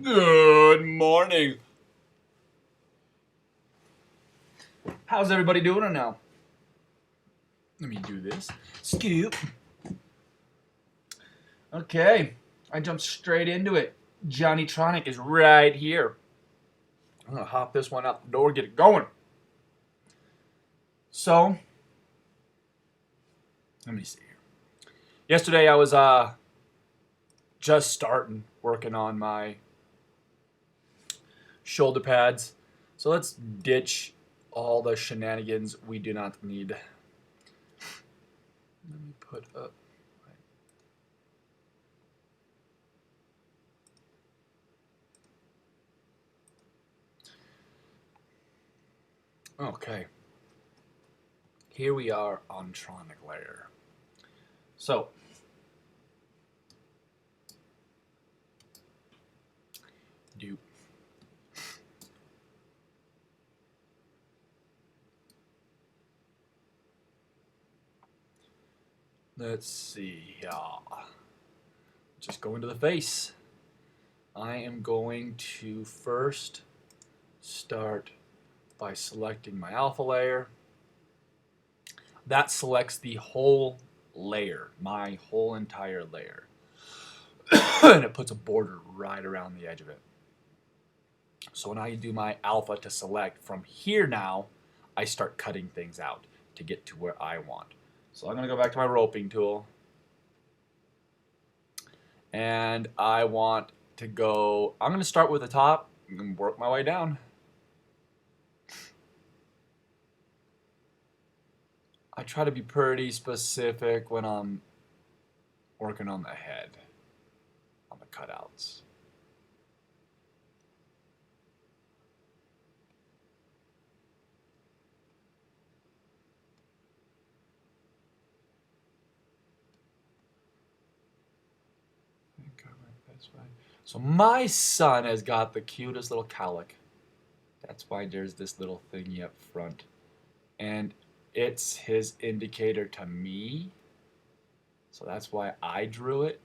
Good morning. How's everybody doing now? Let me do this. Scoop. Okay, I jumped straight into it. JohnnyTronic is right here. I'm gonna hop this one out the door, get it going. So, let me see here. Yesterday I was just starting working on my shoulder pads. So let's ditch all the shenanigans we do not need. Let me put up. Okay. Here we are on Tronic layer. So, do. Let's see. Just go into the face. I am going to first start by selecting my alpha layer. That selects the whole layer, my whole entire layer. And it puts a border right around the edge of it. So when I do my alpha to select from here now, I start cutting things out to get to where I want. So I'm going to go back to my roping tool. And I want to go, I'm going to start with the top and work my way down. I try to be pretty specific when I'm working on the head, on the cutouts. I think I went this way. So my son has got the cutest little cowlick. That's why there's this little thingy up front. And it's his indicator to me. So that's why I drew it.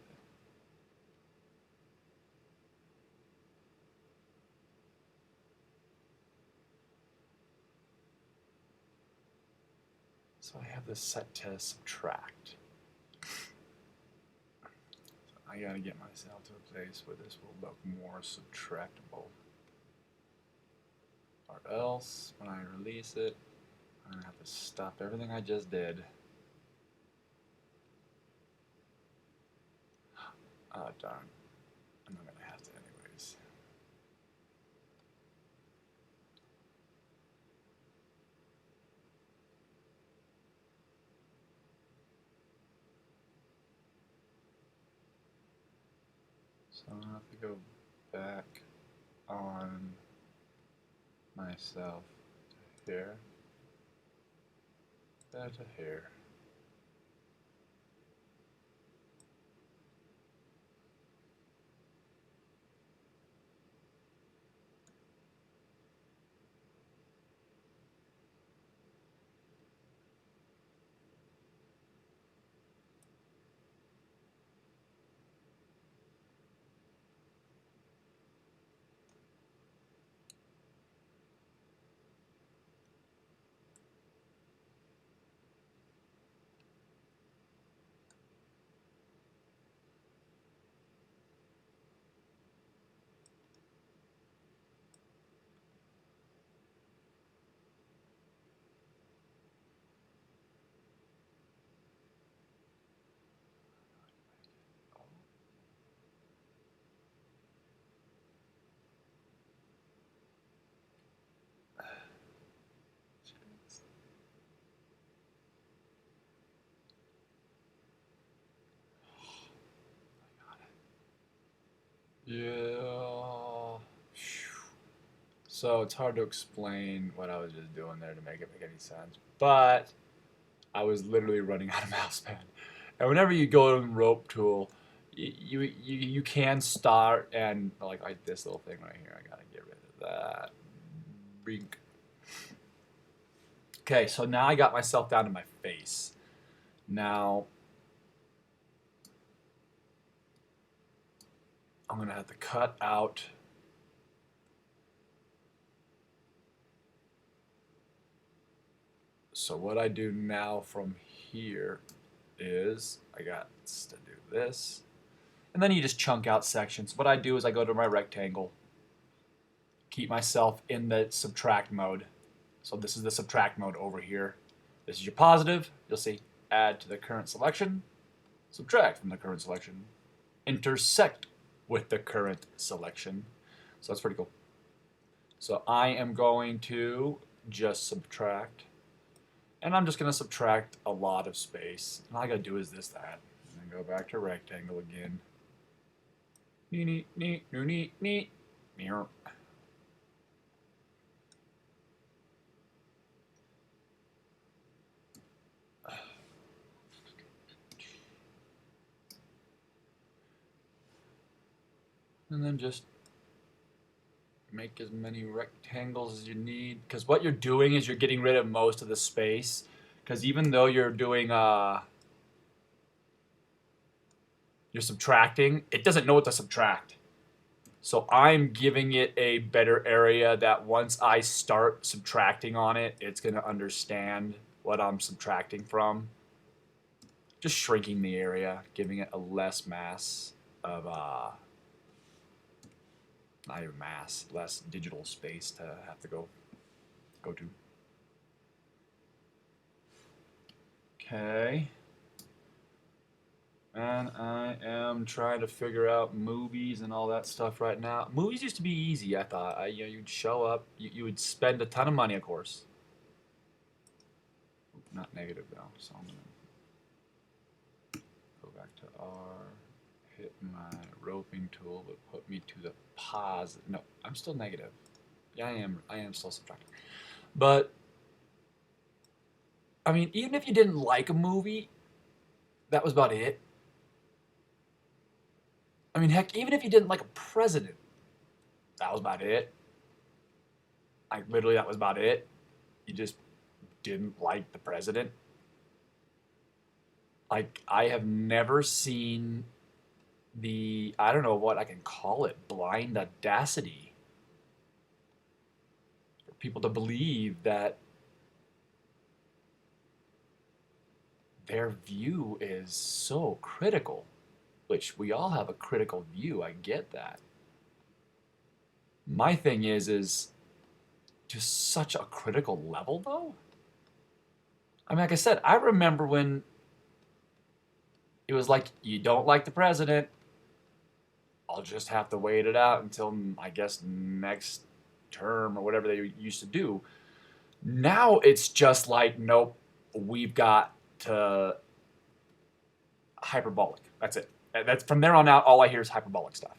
So I have this set to subtract. So I gotta get myself to a place where this will look more subtractable. Or else, when I release it, I'm gonna have to stop everything I just did. Oh, darn. I'm not gonna have to anyways. So I'm gonna have to go back on myself to here. There to here. Yeah. So it's hard to explain what I was just doing there to make it make any sense. But I was literally running out of mouse pad. And whenever you go to the rope tool, you can start and like this little thing right here. I gotta get rid of that. Bink. Okay, so now I got myself down to my face. Now I'm gonna have to cut out So what I do now from here is I got to do this. And then you just chunk out sections. What I do is I go to my rectangle, keep myself in the subtract mode. So this is the subtract mode over here. This is your positive. You'll see add to the current selection, subtract from the current selection, intersect with the current selection. So that's pretty cool. So I am going to just subtract. And I'm just going to subtract a lot of space. And all I got to do is this, that. And then go back to rectangle again. Neat, neat, neat, neat. Mirror. And then just make as many rectangles as you need. Because what you're doing is you're getting rid of most of the space. Because even though you're doing, you're subtracting, it doesn't know what to subtract. So I'm giving it a better area that once I start subtracting on it, it's going to understand what I'm subtracting from. Just shrinking the area, giving it a less mass of, not even mass, less digital space to have to go to. Okay. And I am trying to figure out movies and all that stuff right now. Movies used to be easy, I thought. You'd show up, you would spend a ton of money, of course. Not negative though, so I'm gonna go back to R, hit my roping tool, but put me to the positive. No, I'm still negative. Yeah, I am still subtracting. But I mean, even if you didn't like a movie, that was about it. I mean, heck, even if you didn't like a president, that was about it. Like, literally, that was about it. You just didn't like the president. Like, I have never seen I don't know what I can call it, blind audacity for people to believe that their view is so critical, which we all have a critical view. I get that. My thing is to such a critical level, though. I mean, like I said, I remember when it was like, you don't like the president, I'll just have to wait it out until, I guess, next term or whatever they used to do. Now it's just like, nope, we've got to hyperbolic. That's it. That's from there on out, all I hear is hyperbolic stuff.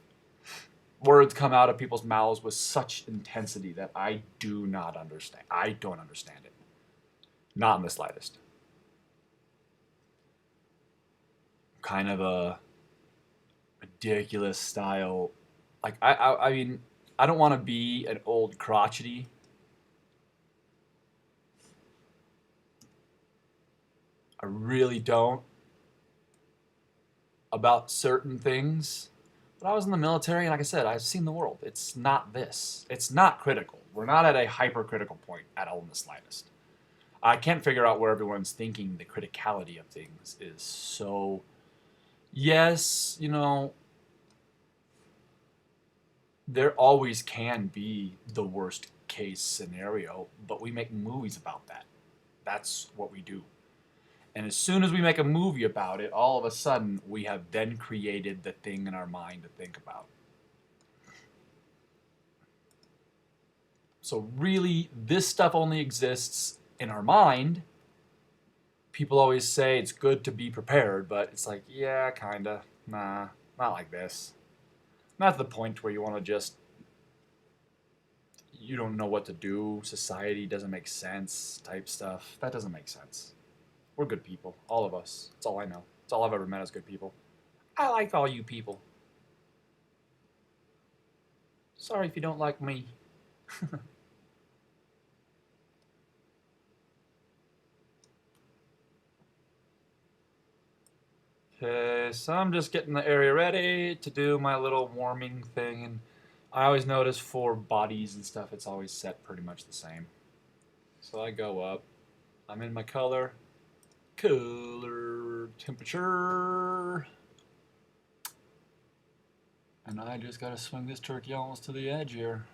Words come out of people's mouths with such intensity that I do not understand. I don't understand it. Not in the slightest. Kind of a ridiculous style. Like, I mean, I don't want to be an old crotchety. I really don't. About certain things. But I was in the military, and like I said, I've seen the world. It's not this. It's not critical. We're not at a hypercritical point at all in the slightest. I can't figure out where everyone's thinking the criticality of things is so... Yes, there always can be the worst case scenario, but we make movies about that. That's what we do. And as soon as we make a movie about it, all of a sudden we have then created the thing in our mind to think about. So really, this stuff only exists in our mind. People always say it's good to be prepared, but it's like, yeah, kinda. Nah, not like this. Not to the point where you want to just, you don't know what to do, society doesn't make sense type stuff. That doesn't make sense. We're good people, all of us. That's all I know. That's all I've ever met as good people. I like all you people. Sorry if you don't like me. Okay, so I'm just getting the area ready to do my little warming thing, and I always notice for bodies and stuff, it's always set pretty much the same. So I go up, I'm in my color temperature. And I just gotta swing this turkey almost to the edge here.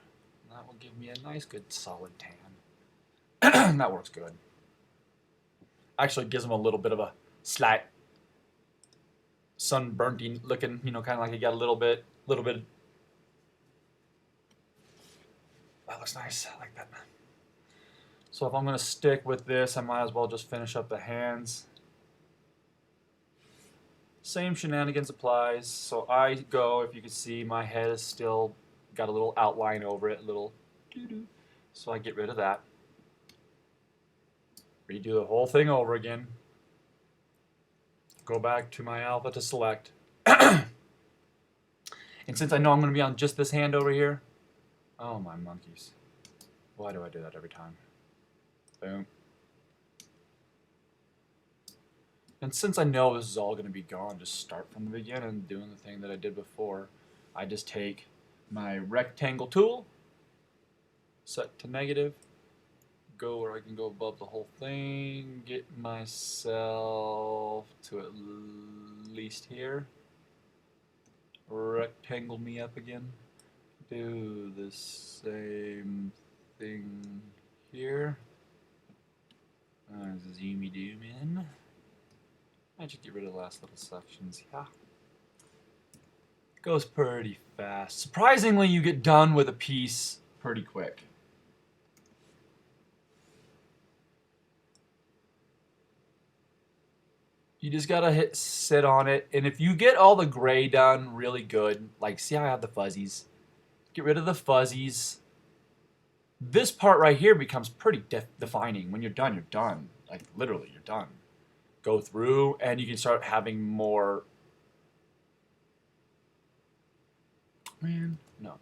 That will give me a nice, good, solid tan. That works good. Actually gives them a little bit of a slight sunburnty looking, you know, kind of like you got a little bit. That looks nice. I like that. So if I'm gonna stick with this, I might as well just finish up the hands. Same shenanigans applies. So I go, if you can see, my head is still got a little outline over it, a little doo-doo. So I get rid of that. Redo the whole thing over again. Go back to my alpha to select. And since I know I'm going to be on just this hand over here, oh my monkeys. Why do I do that every time? Boom. And since I know this is all going to be gone, just start from the beginning doing the thing that I did before. I just take my rectangle tool, set to negative, go where I can go above the whole thing, get myself to at least here, rectangle me up again, do the same thing here, zoomy doom in. I just get rid of the last little sections. Yeah. Goes pretty fast. Surprisingly, you get done with a piece pretty quick. You just gotta sit on it, and if you get all the gray done really good, like see how I have the fuzzies? Get rid of the fuzzies. This part right here becomes pretty defining. When you're done, you're done. Like literally, you're done. Go through, and you can start having more. Man, no.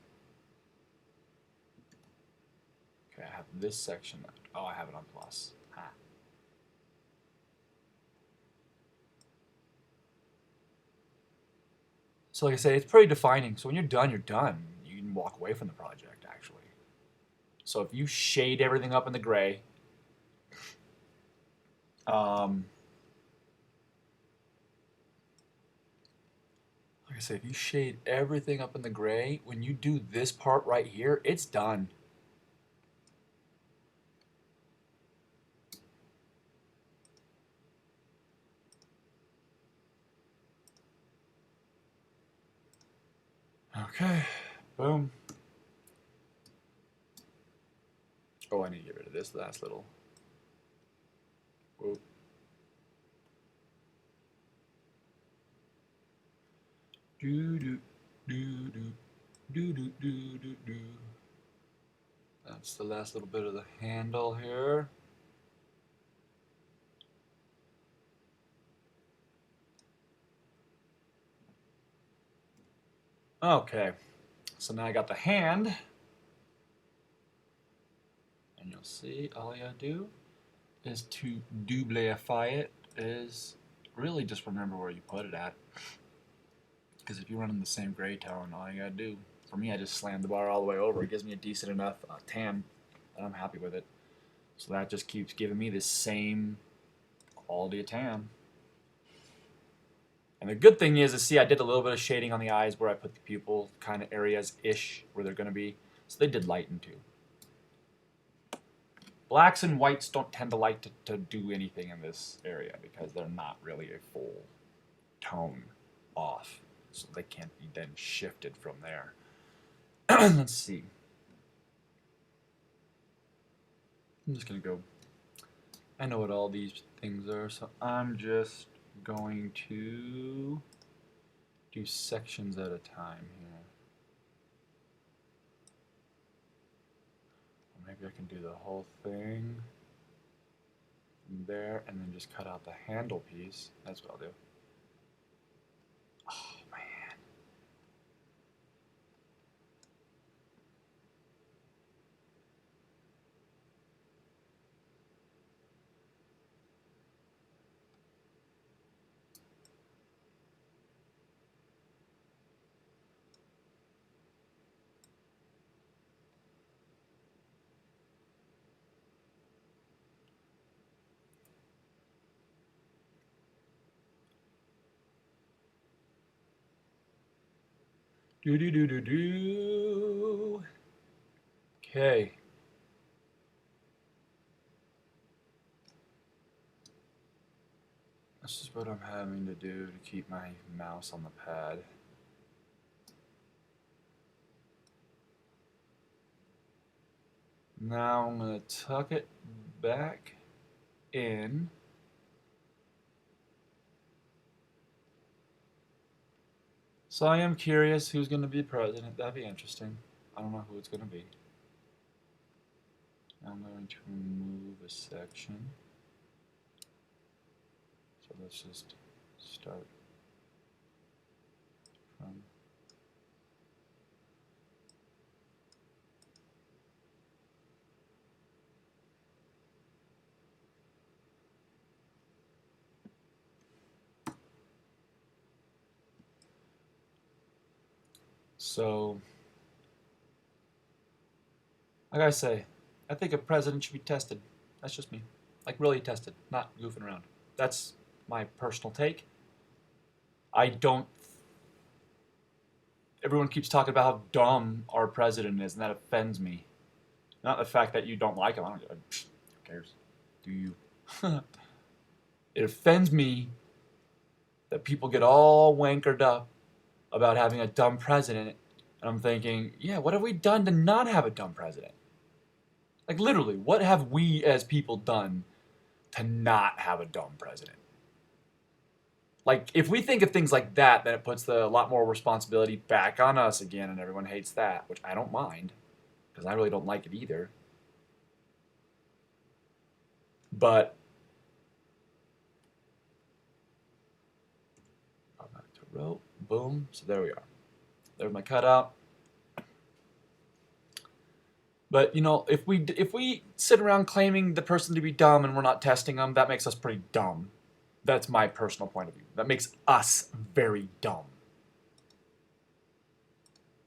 Okay, I have this section. Oh, I have it on plus. Ha. So like I say, it's pretty defining. So when you're done, you're done. You can walk away from the project, actually. So if you shade everything up in the gray, like I say, if you shade everything up in the gray, when you do this part right here, it's done. Okay, boom. Oh, I need to get rid of this last little. Whoa. Do do do do do do do do do. That's the last little bit of the handle here. Okay, so now I got the hand, and you'll see all you gotta do is to doubleify it. Is really just remember where you put it at, because if you run in the same gray tone, all you gotta do. For me, I just slam the bar all the way over. It gives me a decent enough tan, and I'm happy with it. So that just keeps giving me the same quality of tan. And the good thing is, see, I did a little bit of shading on the eyes where I put the pupil kind of areas-ish where they're going to be. So they did lighten too. Blacks and whites don't tend to like to do anything in this area because they're not really a full tone off. So they can't be then shifted from there. Let's see. I'm just going to go. I know what all these things are, so I'm just going to do sections at a time here. Or maybe I can do the whole thing from there and then just cut out the handle piece. That's what I'll do. Oh, man. Do do do do do. Okay. This is what I'm having to do to keep my mouse on the pad. Now I'm going to tuck it back in. So I am curious who's going to be president. That'd be interesting. I don't know who it's going to be. I'm going to remove a section. So let's just start from so like I say, I think a president should be tested. That's just me. Like really tested, not goofing around. That's my personal take. I don't. Everyone keeps talking about how dumb our president is, and that offends me. Not the fact that you don't like him. Who cares? Do you? It offends me that people get all wankered up about having a dumb president, and I'm thinking, yeah, what have we done to not have a dumb president? Like literally, what have we as people done to not have a dumb president? Like, if we think of things like that, then it puts a lot more responsibility back on us again, and everyone hates that, which I don't mind, because I really don't like it either. But go back to row, boom. So there we are. There's my cutout. But you know, if we sit around claiming the person to be dumb and we're not testing them, that makes us pretty dumb. That's my personal point of view. That makes us very dumb.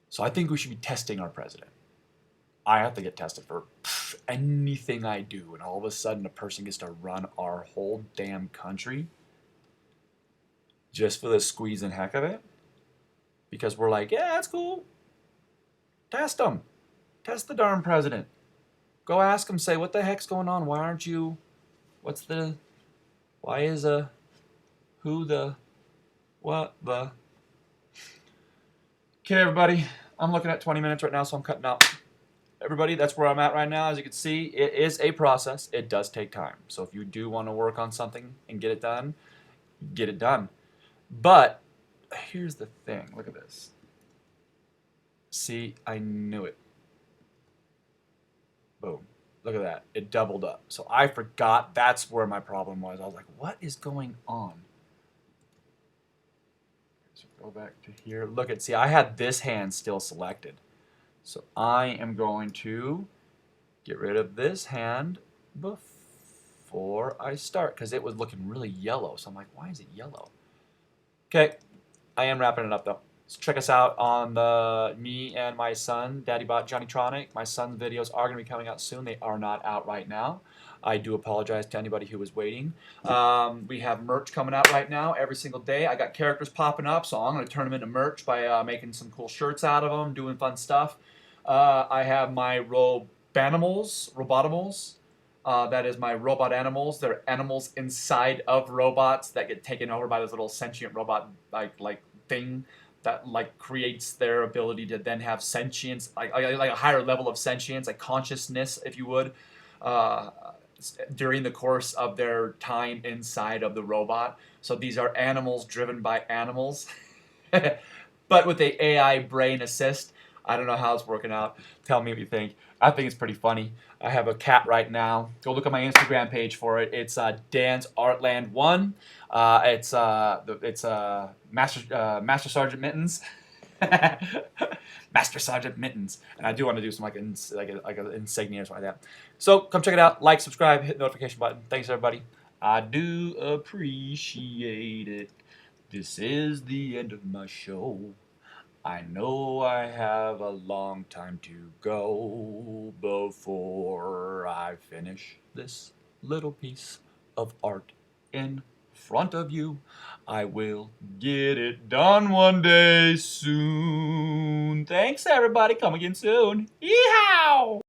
So I think we should be testing our president. I have to get tested for anything I do, and all of a sudden a person gets to run our whole damn country just for the squeeze and heck of it. Because we're like, yeah, that's cool. Test them. Test the darn president. Go ask him, say, what the heck's going on? Why aren't you, why is who the, what the. Okay, everybody, I'm looking at 20 minutes right now, so I'm cutting out. Everybody, that's where I'm at right now. As you can see, it is a process. It does take time. So if you do want to work on something and get it done, get it done. But here's the thing. Look at this. See, I knew it. Boom. Look at that. It doubled up. So I forgot that's where my problem was. I was like, what is going on? So go back to here. Look at, see, I had this hand still selected. So I am going to get rid of this hand before I start, because it was looking really yellow. So I'm like, why is it yellow? Okay, I am wrapping it up though. So check us out on me and my son, DaddyBot JohnnyTronic. My son's videos are going to be coming out soon. They are not out right now. I do apologize to anybody who was waiting. We have merch coming out right now every single day. I got characters popping up, so I'm going to turn them into merch by making some cool shirts out of them, doing fun stuff. I have my robotimals. That is my robot animals. They're animals inside of robots that get taken over by this little sentient robot like thing that like creates their ability to then have sentience, like a higher level of sentience, like consciousness, if you would, during the course of their time inside of the robot. So these are animals driven by animals, but with the AI brain assist. I don't know how it's working out. Tell me what you think. I think it's pretty funny. I have a cat right now. Go look at my Instagram page for it. It's Dan's Artland 1. It's Master Sergeant Mittens. Master Sergeant Mittens. And I do want to do some like an insignia or something like that. So come check it out. Like, subscribe, hit the notification button. Thanks everybody. I do appreciate it. This is the end of my show. I know I have a long time to go before I finish this little piece of art in front of you. I will get it done one day soon. Thanks everybody, come again soon. Yeehaw!